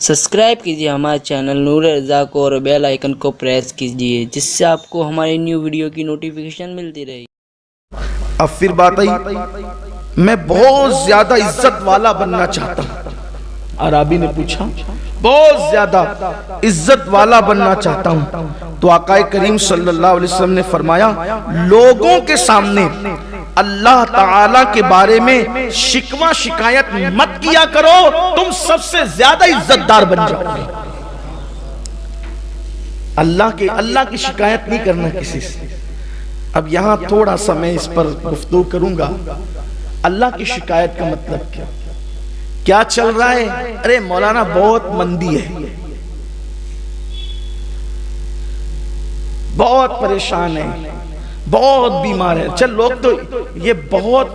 Subscribe कीजिए हमारे channel नूर रज़ा को और बेल आइकन को प्रेस कीजिए, जिससे आपको हमारी न्यू वीडियो की नोटिफिकेशन मिलती रहेगी। अब फिर बात आई, मैं बहुत ज्यादा इज्जत वाला बनना चाहता हूँ। अराबी ने पूछा, बहुत ज्यादा इज्जत वाला बनना चाहता हूँ। तो आकाए करीम सल्लल्लाहु अलैहि वसल्लम ने फरमाया, लोगों के सामने अल्लाह ताला के बारे में शिकवा शिकायत मत किया करो, तुम सबसे ज्यादा इज्जतदार बन जाओगे। अल्लाह की शिकायत नहीं करना किसी से। अब यहां थोड़ा सा मैं इस पर गुफ्तगू करूंगा। अल्लाह की शिकायत का मतलब क्या चल रहा है? अरे मौलाना बहुत मंदी है, बहुत परेशान है, बहुत बीमार है। चल लोग तो ये बहुत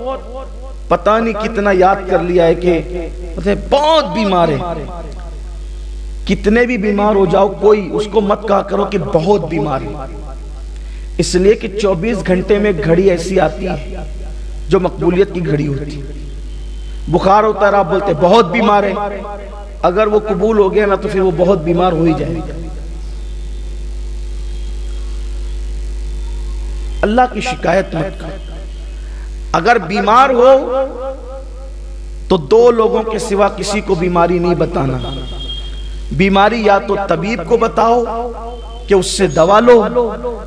पता नहीं कितना याद कर लिया है कि बहुत बीमार है। कितने भी बीमार हो जाओ, कोई उसको मत कहा करो कि बहुत बीमार है, इसलिए कि 24 घंटे में घड़ी ऐसी आती है जो मकबूलियत की घड़ी होती है। बुखार होता है, आप बोलते बहुत बीमार है, अगर वो कबूल हो गया ना तो फिर वो बहुत बीमार हो ही जाएगा। अल्लाह की शिकायत मत करो। अगर बीमार हो तो दो लोगों के सिवा किसी को बीमारी नहीं बताना। बीमारी या तो तबीब को बताओ कि उससे दवा लो,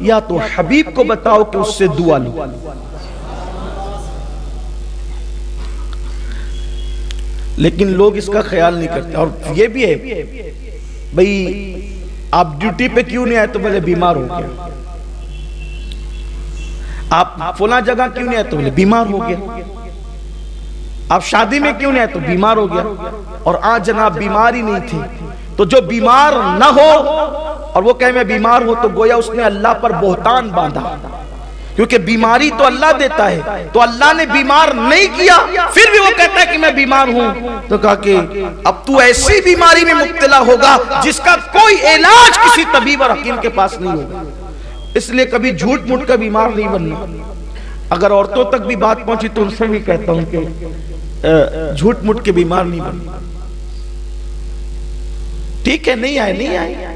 या तो हबीब को बताओ कि उससे दुआ लो। लेकिन लोग इसका ख्याल नहीं करते। और ये भी है, भाई आप ड्यूटी पे क्यों नहीं आए? तो बोले बीमार हो गया। आप फला जगह क्यों नहीं आए? तो बोले बीमार हो गया। आप शादी में क्यों नहीं आए? तो बीमार हो गया। और आज जनाब बीमार ही नहीं थी। तो जो बीमार ना हो और वो कहे मैं बीमार हूं, तो गोया उसने अल्लाह पर बोहतान बांधा, क्योंकि बीमारी तो अल्लाह देता है। तो अल्लाह ने बीमार नहीं किया, फिर भी वो कहता है कि मैं बीमार हूं। तो कहा कि अब तू ऐसी बीमारी में मुब्तला होगा जिसका कोई इलाज किसी तबीब और हकीम के पास नहीं होगा। इसलिए कभी झूठ मूठ का बीमार नहीं बनना। अगर औरतों तक भी बात पहुंची तो उनसे भी कहता हूं कि झूठ मूठ के बीमार नहीं बनना। ठीक है, नहीं आए।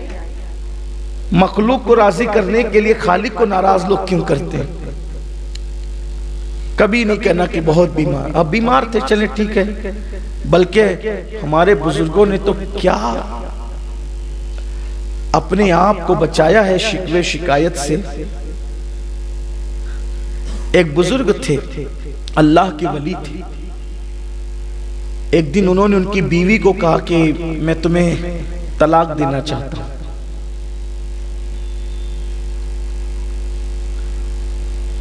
मखलूक को राजी करने के लिए खालिक को नाराज लोग क्यों करते हैं? कभी नहीं कहना कि बहुत बीमार। अब बीमार थे, चले ठीक है। बल्कि हमारे बुजुर्गों ने तो क्या अपने आप को बचाया है शिकवे शिकायत से। एक बुजुर्ग थे, अल्लाह के वली थे। एक दिन उन्होंने उनकी बीवी को कहा कि मैं तुम्हें तलाक देना चाहता हूं।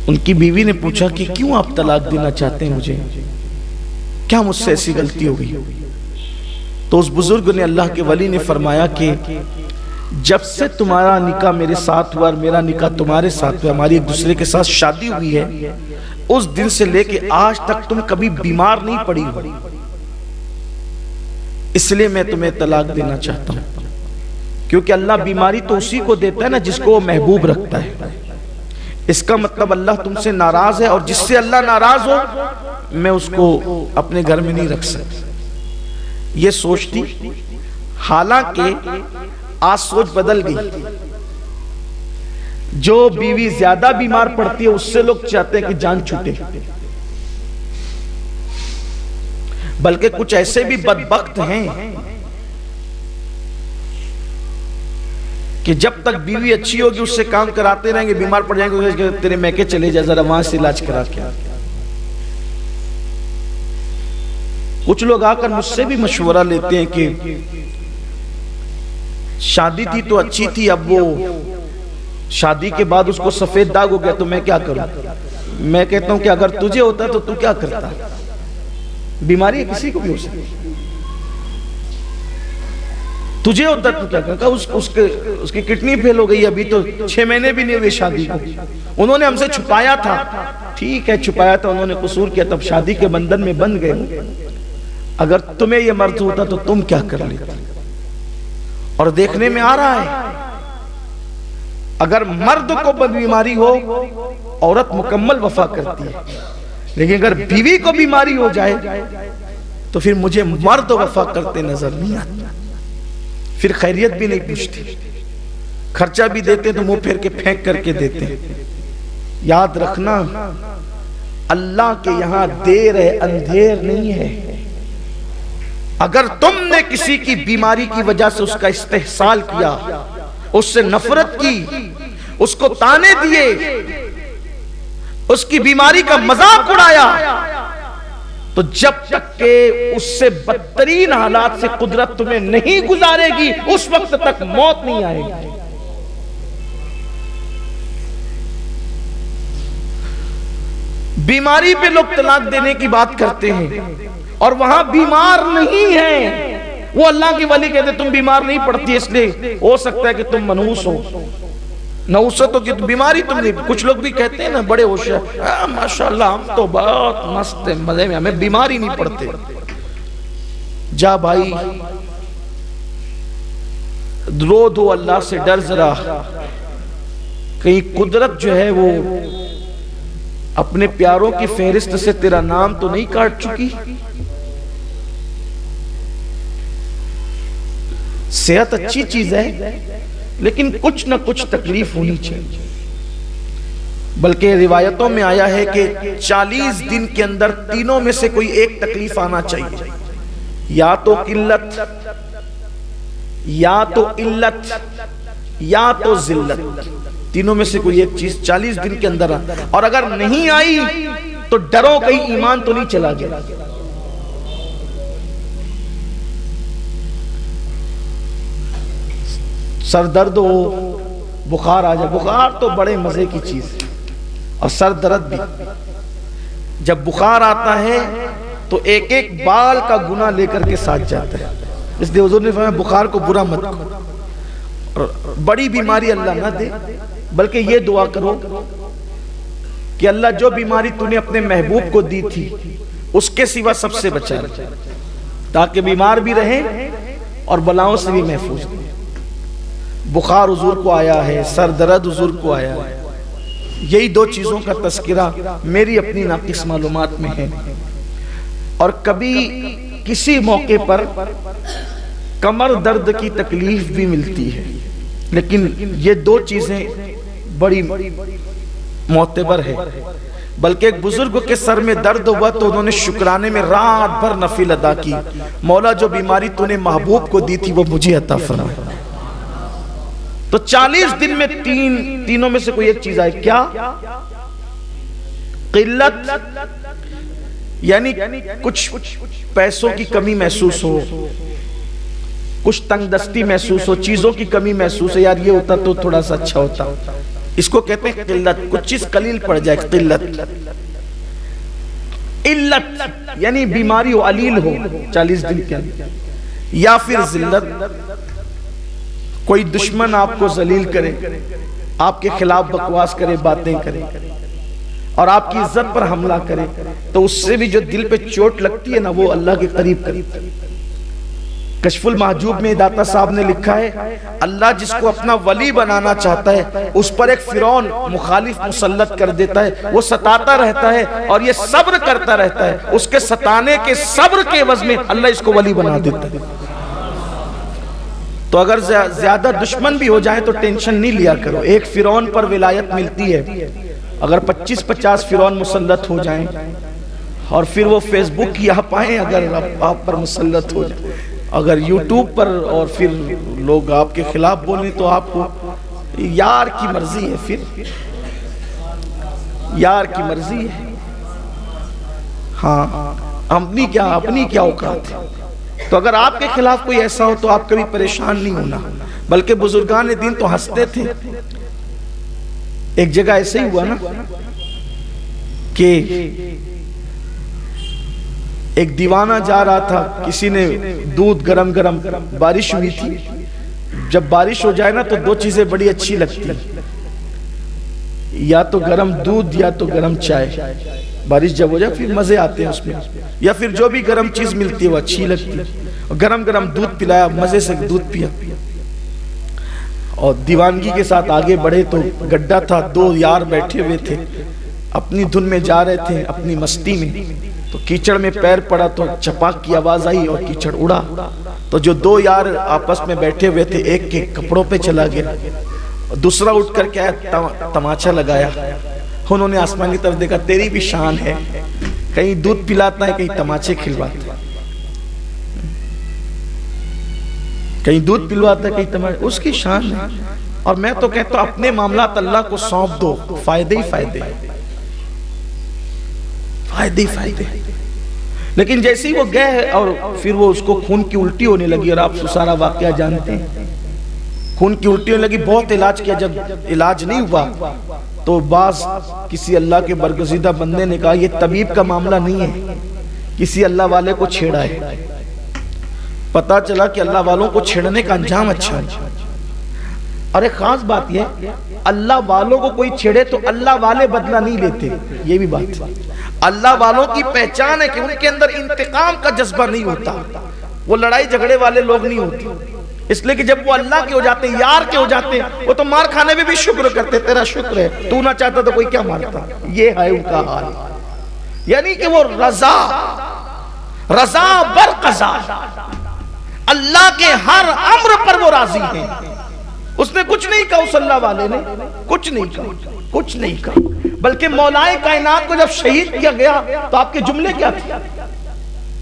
उनकी बीवी ने पूछा कि क्यों आप तलाक देना चाहते हैं मुझे? क्या मुझसे ऐसी गलती हो गई? तो उस बुजुर्ग ने, अल्लाह के वली ने फरमाया कि जब से तुम्हारा निकाह मेरे साथ हुआ और मेरा निकाह तुम्हारे साथ हुआ, हमारी एक दूसरे के साथ शादी हुई है, उस दिन से लेके आज तक तुम कभी बीमार नहीं पड़ी हो, इसलिए मैं तुम्हें तलाक देना चाहता हूं। क्योंकि अल्लाह बीमारी तो उसी को देता है ना जिसको वो महबूब रखता है। इसका मतलब अल्लाह तुमसे नाराज है, और जिससे अल्लाह नाराज हो मैं उसको अपने घर में नहीं रख सकता। ये सोचती, हालांकि आज सोच बदल गई। जो बीवी ज्यादा बीमार पड़ती है उससे लोग चाहते हैं कि जान छूटे। बल्कि कुछ ऐसे भी बदबख्त हैं कि जब तक बीवी अच्छी होगी उससे काम कराते रहेंगे, बीमार पड़ जाएंगे, तेरे मैके चले जा, जरा वहां से इलाज करा के। कुछ लोग आकर मुझसे भी मशवरा लेते हैं कि शादी थी तो अच्छी थी, अब वो शादी के बाद उसको सफेद दाग हो गया, तो मैं क्या करूं? मैं कहता हूं कि अगर तुझे होता तो तू क्या करता? बीमारी किसी को भी हो सकती, तुझे होता तो क्या करता? उसकी किडनी फेल हो गई, अभी तो 6 महीने भी नहीं हुए शादी को। उन्होंने हमसे छुपाया था, ठीक है छुपाया था, उन्होंने कसूर किया, तब शादी के बंधन में बंध गए। अगर तुम्हें यह मर्ज होता तो तुम क्या कर लेते? और देखने में आ रहा है, अगर मर्द को बीमारी हो औरत मुकम्मल वफा करती है, लेकिन अगर बीवी को बीमारी हो जाए तो फिर मुझे मर्द वफा करते नजर नहीं आता। फिर खैरियत भी नहीं पूछते, खर्चा भी देते तो मुंह फेर के फेंक करके देते। याद रखना, अल्लाह के यहां देर है, अंधेर नहीं है। अगर तुमने किसी की बीमारी की वजह से उसका इस्तेहसाल किया, उससे नफरत की, उसको ताने दिए, उसकी बीमारी का मजाक उड़ाया, तो जब तक के उससे बदतरीन हालात से कुदरत तुम्हें नहीं गुजारेगी, उस वक्त तक मौत नहीं आएगी। बीमारी पे लोग तलाक देने की बात करते हैं और वहां बीमार नहीं है। वो अल्लाह के वली कहते तुम बीमार नहीं पड़ती, इसलिए हो सकता है कि तुम मनहूस हो, नहुसत हो कि बीमारी तुम नहीं। कुछ लोग भी कहते हैं ना, बड़े होशियार, माशाल्लाह हम तो बहुत मस्त है, मजे में, हमें बीमारी नहीं पड़ते। जा भाई, रो दो, अल्लाह से डर जरा, कहीं कुदरत जो है वो अपने प्यारों की फेहरिस्त से तेरा नाम तो नहीं काट चुकी। सेहत अच्छी चीज है, लेकिन कुछ ना कुछ तकलीफ होनी चाहिए। बल्कि रिवायतों में आया है कि 40 दिन के अंदर तीनों में से कोई एक तकलीफ आना चाहिए, या तो किल्लत, या तो इल्लत, या तो जिल्लत। तीनों में से कोई एक चीज 40 दिन के अंदर आ, और अगर नहीं आई तो डरो कहीं ईमान तो नहीं चला गया। सर दर्द हो, बुखार आ जाए, बुखार तो बड़े मजे की चीज है, और सर दर्द भी। जब बुखार आता है तो एक एक बाल का गुना लेकर के साथ जाता है, इसलिए हुजूर ने फरमाया बुखार को बुरा मत करो, और बड़ी बीमारी अल्लाह ना दे, बल्कि ये दुआ करो कि अल्लाह जो बीमारी तूने अपने महबूब को दी थी उसके सिवा सबसे बचा ले, ताकि बीमार भी रहे और बलाओं से भी महफूज रहे। बुखार हुजूर को आया है, सर दर्द हुजूर को आया है, यही दो चीजों का तस्किरा मेरी अपनी नाकिस मालूमात में है। और कभी किसी मौके पर कमर दर्द की तकलीफ भी मिलती है, लेकिन ये दो चीजें बड़ी मोतबर है। बल्कि एक बुजुर्ग के सर में दर्द हुआ तो उन्होंने शुक्राने में रात भर नफिल अदा की, मौला जो बीमारी तूने महबूब को दी थी वो मुझे अता फरमा। तो 40 दिन में तीनों में से कोई एक चीज आए, क्या? किल्लत, यानी कुछ पैसों की कमी महसूस हो, कुछ तंगदस्ती महसूस हो, चीजों की कमी महसूस है, यार ये होता तो थोड़ा सा अच्छा होता, इसको कहते हैं किल्लत। कुछ चीज कलील पड़ जाए, किल्लत। इल्लत यानी बीमारी हो, अलील हो 40 दिन के अंदर। या फिर जिल्लत, कोई दुश्मन आपको जलील करे, आपके खिलाफ बकवास करे, बातें करे और आपकी इज्जत पर हमला करे, तो उससे भी जो दिल पे चोट लगती है ना, वो अल्लाह के करीब करीब। कशफुल महजूब में दाता साहब ने लिखा है, अल्लाह जिसको अपना वली बनाना चाहता है उस पर एक फिरौन मुखालिफ मुसल्लत कर देता है, वो सताता रहता है और ये सब्र करता रहता है, उसके सताने के सब्र के एवज में अल्लाह इसको वली बना देता है। तो अगर ज्यादा दुश्मन भी हो जाए तो टेंशन नहीं लिया करो, एक फिरौन पर विलायत मिलती है। अगर 25-50 फिरौन मुसल्लत हो जाएं और फिर वो फेसबुक की आप आए, अगर आप पर मुसल्लत हो जाए, अगर यूट्यूब पर, और फिर लोग आपके खिलाफ बोले, तो आपको यार की मर्जी है, फिर यार की मर्जी है। हाँ, अपनी क्या औकात है। तो अगर आपके खिलाफ कोई ऐसा हो तो आप कभी परेशान नहीं होना, बल्कि बुजुर्गान दिन तो हंसते थे। एक जगह ऐसे ही हुआ ना कि एक दीवाना जा रहा था, किसी ने दूध गरम गरम, बारिश हुई थी। जब बारिश हो जाए ना तो दो चीजें बड़ी अच्छी लगती, या तो गरम दूध या तो गरम चाय। बारिश जब हो जाए फिर मजे आते हैं उसमें, या फिर जो भी गरम चीज मिलती है वो अच्छी लगती है। गरम गरम दूध पिलाया, मजे से दूध पिया और दीवानगी के साथ आगे बढ़े तो गड्ढा था, दो यार बैठे हुए थे, अपनी धुन में जा रहे थे, अपनी मस्ती में। तो कीचड़ में पैर पड़ा तो चपाक की आवाज आई और कीचड़ उड़ा। तो जो दो यार आपस में बैठे हुए थे, एक के कपड़ों पे चला गया, दूसरा उठ करके आया, तमाचा लगाया। उन्होंने आसमान की तरफ देखा, तेरी भी शान है, कहीं दूध पिलाता है, कहीं तमाचे खिलवाता है, कहीं दूध पिलवाता है, कहीं तमाचे, उसकी शान है। और मैं तो कहता हूं अपने मामलात अल्लाह को सौंप दो, फायदे ही फायदे, फायदे ही फायदे। लेकिन जैसे ही वो गए और फिर वो उसको खून की उल्टी होने लगी, और आप सारा वाकया जानते हैं, खून की उल्टी होने लगी, बहुत इलाज किया, जब इलाज नहीं हुआ तो बाज किसी अल्लाह के बरगुज़ीदा बंदे ने कहा ये तबीब का मामला नहीं है, किसी अल्लाह वाले को छेड़ा है। पता चला कि अल्लाह वालों को छेड़ने का अंजाम अच्छा है। और एक खास बात यह, अल्लाह वालों को कोई छेड़े तो अल्लाह वाले बदला नहीं लेते, ये भी बात है। अल्लाह वालों की पहचान है कि उनके अंदर इंतकाम का जज्बा नहीं होता, वो लड़ाई झगड़े वाले लोग नहीं होते। इसलिए कि जब वो अल्लाह के हो जाते, यार के हो जाते, वो तो मार खाने में भी शुक्र करते, तेरा शुक्र है, तू ना चाहता तो कोई क्या मारता। ये है उनका हाल, यानी कि वो रजा बर कज़ा, अल्लाह के हर अम्र पर वो राजी हैं। उसने कुछ नहीं कहा, उस अल्लाह वाले ने कुछ नहीं कहा, कुछ नहीं कहा। बल्कि मौलाए कायनात को जब शहीद किया गया तो आपके जुमले क्या थे?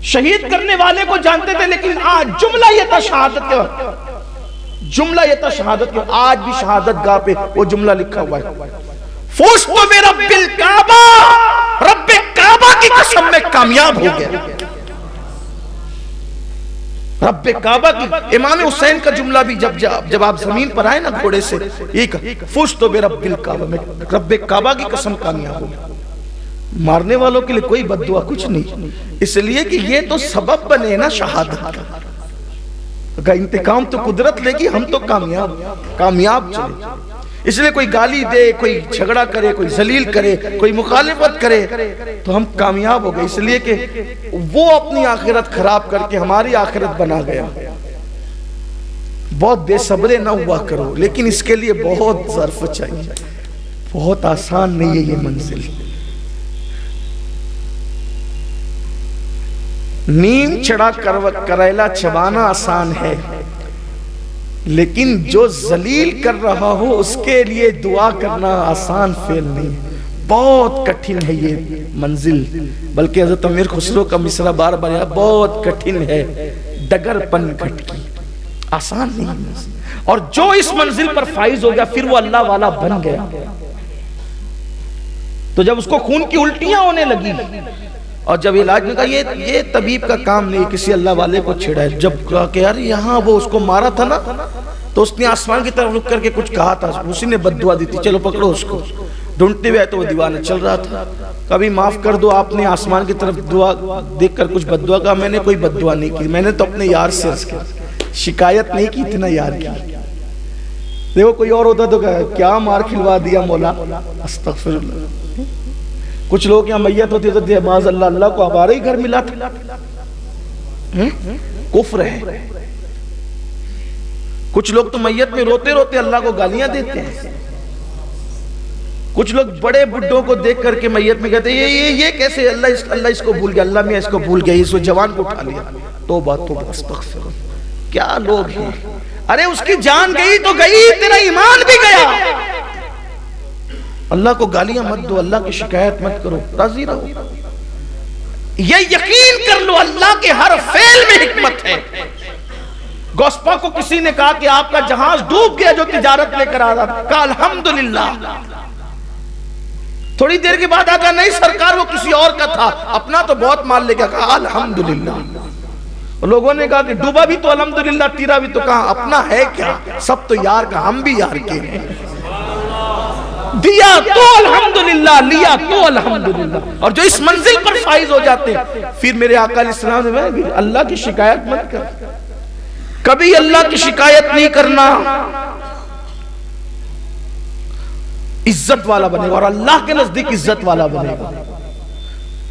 शहीद करने वाले को जानते थे, लेकिन आज जुमला ये था शहादत के, जुमला ये था शहादत के। आज भी शहादत गाह पे वो जुमला लिखा हुआ है, फुज़्तु बिरब्बिल काबा, रब्बे काबा की कसम में कामयाब हो गया। रब्बे काबा की, इमाम हुसैन का जुमला भी जब आप जमीन पर आए ना घोड़े से, एक फुज़्तु बिरब्बिल काबा में रब्बे काबा की कसम कामयाब हो गया। मारने वालों के लिए कोई बद्दुआ कुछ नहीं, इसलिए कि ये तो सबब बने ना शहादत का इंतकाम तो कुदरत लेगी, हम तो कामयाब चले। इसलिए कोई गाली दे, कोई झगड़ा करे, कोई जलील करे, कोई मुखालिफत करे तो हम कामयाब हो गए, इसलिए कि वो अपनी आखिरत खराब करके हमारी आखिरत बना गया। बहुत बेसब्रे ना हुआ करो, लेकिन इसके लिए बहुत ज़र्फ चाहिए, बहुत आसान नहीं है ये मंजिल। नीम चढ़ा करेला चबाना आसान है, लेकिन जो जलील कर रहा हो उसके लिए दुआ करना आसान फेल नहीं, बहुत कठिन है ये मंजिल। बल्कि हज़रत अमीर खुसरो का मिसरा बार बार बहुत कठिन है, डगरपन घटकी, आसान नहीं। और जो इस मंजिल पर फाइज हो गया फिर वो अल्लाह वाला बन गया। तो जब उसको खून की उल्टियां होने लगी और जब इलाज में कहा ये तबीब का काम नहीं, किसी अल्लाह वाले को छेड़ा है, जब कहा कि यार यहाँ वो उसको मारा था ना, तो उसने आसमान की तरफ रुक करके कुछ कहा था, उसी ने बद्दुआ दी थी, चलो पकड़ो उसको। ढूंढते हुए तो वो दीवाना चल रहा था, कभी माफ कर दो, आपने आसमान की तरफ दुआ देखकर कुछ बद्दुआ कहा, मैंने कोई बद्दुआ नहीं की, मैंने तो अपने यार से शिकायत नहीं की, इतना यार की। देखो कोई और होता तो क्या मार खिलवा दिया मौला, अस्तगफिरुल्लाह। कुछ लोग यहाँ मैयत होती तो माज़अल्लाह, अल्लाह को हमारे ही घर मिला था, कुफ्र है। कुछ लोग तो मैयत में रोते रोते अल्लाह को गालियां देते हैं। कुछ लोग बड़े बुड्ढों को देख करके मैयत में कहते हैं ये कैसे, अल्लाह इसको भूल गया, अल्लाह मियां इसको भूल गया, इसको जवान को उठा लिया। तो बात तो अस्तगफिरुल्लाह, क्या लोग हैं। अरे उसकी जान गई तो गई, तेरा ईमान भी गया। अल्लाह को गालियां मत दो, अल्लाह की शिकायत मत करो, राजी रहो। ये यकीन कर लो अल्लाह के हर फेल में हिकमत है। गौस्पा को किसी ने कहा कि आपका जहाज डूब गया जो तिजारत लेकर आ रहा था, कहा अल्हम्दुलिल्लाह। थोड़ी देर के बाद आका नहीं सरकार वो किसी और का था, अपना तो बहुत माल लेकर, कहा अल्हम्दुलिल्लाह। लोगों ने कहा कि डूबा भी तो अल्हम्दुलिल्लाह, तीरा भी तो, कहा अपना है क्या, सब तो यार का, हम भी यार के हैं। दिया तो अल्हम्दुलिल्लाह, लिया तो अल्हम्दुलिल्लाह। और जो इस मंजिल पर फाइज हो जाते हैं, फिर मेरे आका अलैहिस्सलाम ने अल्लाह की शिकायत मत कर, कभी अल्लाह की शिकायत नहीं करना, इज्जत वाला बनेगा और अल्लाह के नजदीक इज्जत वाला बनेगा।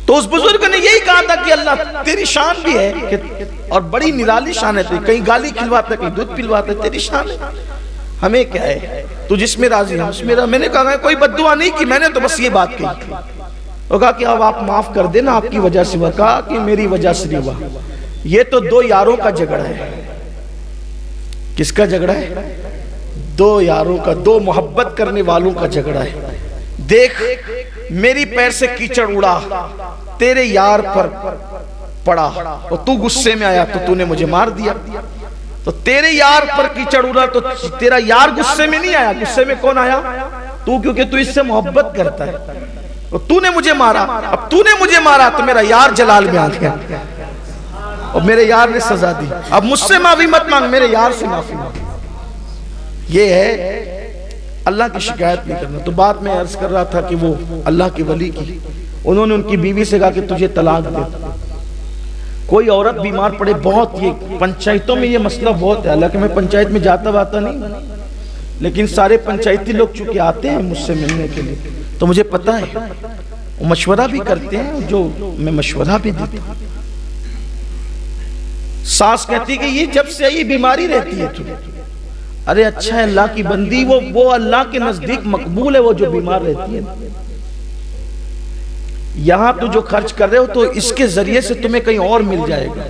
तो उस बुजुर्ग ने यही कहा था कि अल्लाह तेरी शान भी है कि, और बड़ी निराली शान है, कहीं गाली खिलवाता, कहीं दूध पिलवाता, तेरी शान है, हमें क्या है, तू जिसमें राजी हम उसमें। मैंने कहा कोई बद्दुआ नहीं की, मैंने तो बस ये बात कही थी। तो कहा कि अब आप माफ कर देना, आपकी वजह से हुआ। कहा कि मेरी वजह से नहीं हुआ, ये तो दो यारों का झगड़ा है। किसका झगड़ा है? दो यारों का, दो मोहब्बत करने वालों का झगड़ा है। देख, मेरी पैर से कीचड़ उड़ा, तेरे यार पर पड़ा और तू गुस्से में आया तो तूने मुझे मार दिया। तो तेरे यार पर कीचड़ उड़ा तो तेरा यार गुस्से में नहीं आया, गुस्से में कौन आया? तू, क्योंकि तू इससे मोहब्बत करता है। तो तूने मुझे मारा, अब तूने मुझे मारा तो मेरा यार जलाल में आ गया और मेरे यार ने सजा दी। अब मुझसे माफी मत मांग, मेरे यार से माफी मांग। ये है अल्लाह की शिकायत नहीं करना। तो बात में अर्ज कर रहा था कि वो अल्लाह के वली की, उन्होंने उनकी बीवी से कहा कि तुझे तलाक दे। कोई औरत बीमार पड़े, बहुत ये पंचायतों में ये मसला बहुत है। हालांकि मैं पंचायत में जाता वाता नहीं, लेकिन सारे पंचायती लोग चूंकि आते हैं मुझसे मिलने के लिए तो मुझे पता है, वो मशवरा भी करते हैं, जो मैं मशवरा भी देता हूं। सास कहती कि ये जब से ये बीमारी रहती है तुझे। अरे अच्छा है, अल्लाह की बंदी, वो अल्लाह के नजदीक मकबूल है, वो जो बीमार रहती है। यहां तो जो खर्च कर रहे हो तो इसके जरिए से तुम्हें कहीं और मिल जाएगा।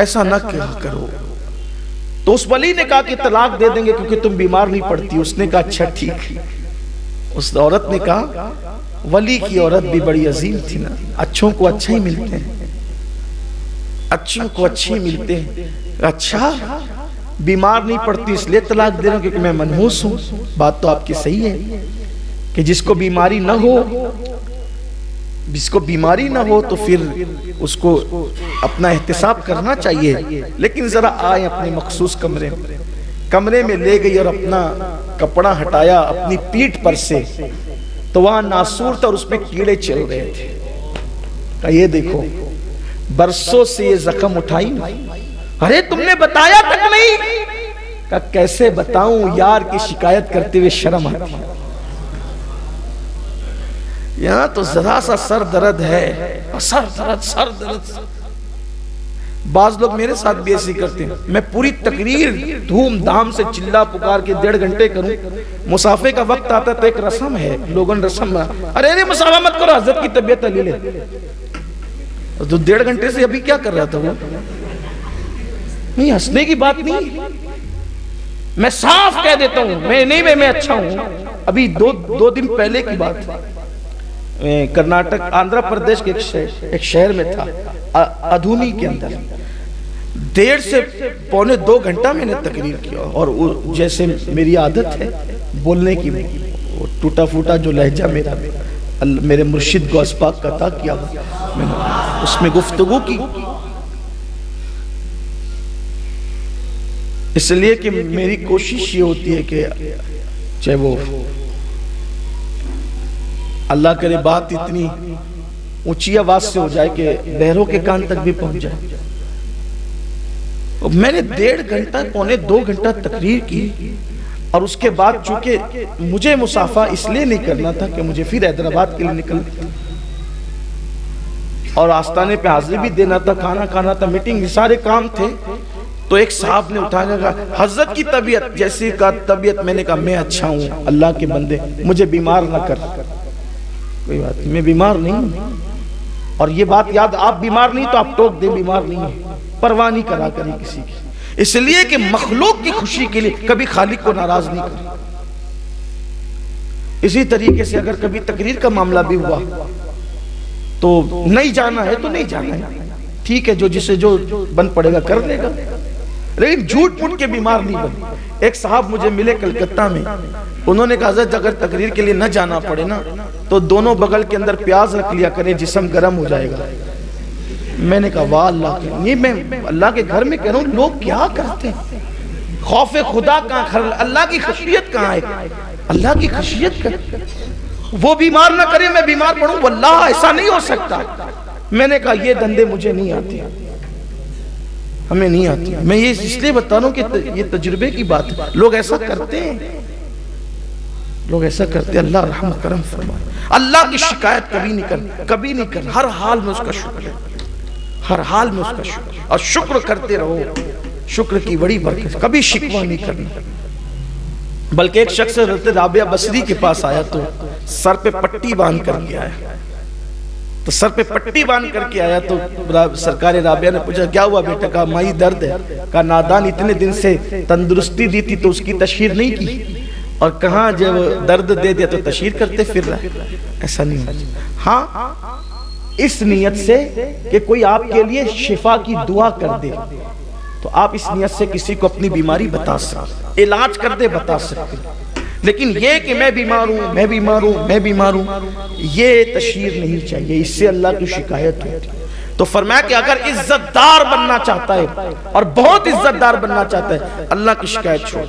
ऐसा ना करो। तो उस वली ने कहा कि तलाक दे देंगे क्योंकि तुम बीमार नहीं पड़ती। उसने कहा अच्छा ठीक। उस औरत ने कहा, वली की औरत भी बड़ी अजीम थी ना, अच्छों को अच्छा ही मिलते हैं, अच्छों को अच्छे ही मिलते हैं। अच्छा, बीमार नहीं पड़ती इसलिए तलाक दे रहा हूं क्योंकि मैं मनहूस हूं। बात तो आपकी सही है कि जिसको बीमारी ना हो, जिसको बीमारी ना हो तो फिर उसको अपना एहतिसाब करना चाहिए। लेकिन जरा आए अपने मखसूस कमरे में ले गई और अपना कपड़ा हटाया अपनी पीठ पर से, तो वहां नासूर था और उसमें कीड़े चल रहे थे। ये देखो, बरसों से ये जख्म उठाई। अरे तुमने बताया तक नहीं। का कैसे बताऊं, यार की शिकायत करते हुए शर्म आती है। यहां तो जरा सा सर दर्द है, सर दर्द। बाज लोग मेरे साथ भी ऐसी करते हैं। मैं पूरी तकरीर धूमधाम से चिल्ला पुकार के 1.5 घंटे करूं। मुसाफे का वक्त आता तो एक रस्म है, लोगों ने रस्म में, अरे मुसाफा मत करो, हजरत की तबीयत ले ले। तो 1.5 घंटे से अभी क्या कर रहा था वो? नहीं, हंसने की बात नहीं, मैं साफ कह देता हूं, मैं अच्छा हूं। अभी दो दिन पहले की बात है, कर्नाटक आंध्र प्रदेश के एक शहर में था, अधूनी के अंदर। 1.5 से पौने 2 घंटा मैंने तकरीर किया और जैसे मेरी आदत है बोलने की, टूटा फूटा जो लहजा मेरे मुर्शिद को अस्पाक का अता किया, मैंने उसमें गुफ्तगू की। इसलिए कि मेरी कोशिश ये होती है कि चाहे वो अल्लाह करे बात इतनी ऊंची आवाज से हो जाए कि बहरों के कान तक भी पहुंच जाए। मैंने 1.5 घंटा पौने 2 घंटा तकरीर की और उसके बाद चूंकि मुझे मुसाफा इसलिए नहीं करना था कि मुझे फिर हैदराबाद के लिए निकलना और आस्थाने पे हाजिरी भी देना था, खाना खाना था, मीटिंग, सारे काम थे। तो एक साहब ने उठाया, कहा हजरत की तबीयत जैसी का तबीयत। मैंने कहा मैं अच्छा हूँ, अल्लाह के बंदे मुझे बीमार ना कर। कोई बात नहीं, मैं बीमार नहीं। और ये बात याद, आप बीमार नहीं तो आप टोक दे बीमार नहीं है, परवाह नहीं करा करी किसी की। इसलिए कि मखलूक की खुशी के लिए कभी खालिक को नाराज नहीं करें। इसी तरीके से अगर कभी तकरीर का मामला भी हुआ तो नहीं जाना है तो नहीं जाना है, ठीक है, जो जिसे जो बन पड़ेगा कर लेगा, लेकिन झूठ मूठ के बीमार नहीं बने। एक साहब मुझे मिले कलकत्ता में, उन्होंने कहा हज़रत अगर तकरीर के लिए न जाना पड़े ना तो दोनों बगल के अंदर प्याज रख लिया करें, जिस्म गर्म हो जाएगा। मैंने कहा वाह अल्लाह, ये मैं अल्लाह के घर में कह रहा हूँ, लोग क्या करते हैं? खौफे खुदा कहाँ, अल्लाह की खशियत कहाँ है? अल्लाह की खशियत कर, वो बीमार ना करे मैं बीमार पड़ूं, वल्लाह ऐसा नहीं हो सकता। मैंने कहा ये धंधे मुझे नहीं आते, हमें नहीं आती। मैं ये इसलिए बता रहा हूं कि ये तजुर्बे की बात है। लोग ऐसा करते हैं, लोग ऐसा करते हैं। अल्लाह रहम करम फरमाए। अल्लाह की शिकायत कभी नहीं कर, कभी नहीं कर। हर हाल में उसका शुक्र है, हर हाल में उसका शुक्र, और शुक्र करते रहो। शुक्र की बड़ी बरकत, कभी शिकवा नहीं करना। बल्कि एक शख्स हज़रत राबिया बसरी के पास आया तो सर पे पट्टी बांध करके आया। तो सर पे पट्टी बांध करके आया तो सरकार राबिया ने पूछा क्या हुआ बेटा? कहा माई दर्द है। कहा नादान इतने दिन से तंदुरुस्ती दी थी तो उसकी तशहीर नहीं की, और कहा जब दर्द दे दिया तो तशहीर करते फिर रहा। ऐसा नहीं होना। हाँ, इस नियत से कि कोई आपके लिए शिफा की दुआ कर दे तो आप इस नियत से किसी को अपनी बीमारी बता सकते, इलाज कर दे बता सकते। लेकिन ये कि मैं बीमार हूं, मैं बीमार हूं, मैं बीमार हूं, ये तशहीर नहीं चाहिए, इससे अल्लाह की शिकायत होती। तो फरमाया कि अगर इज्जतदार बनना चाहता है और बहुत इज्जतदार बनना चाहता है, अल्लाह की शिकायत छोड़।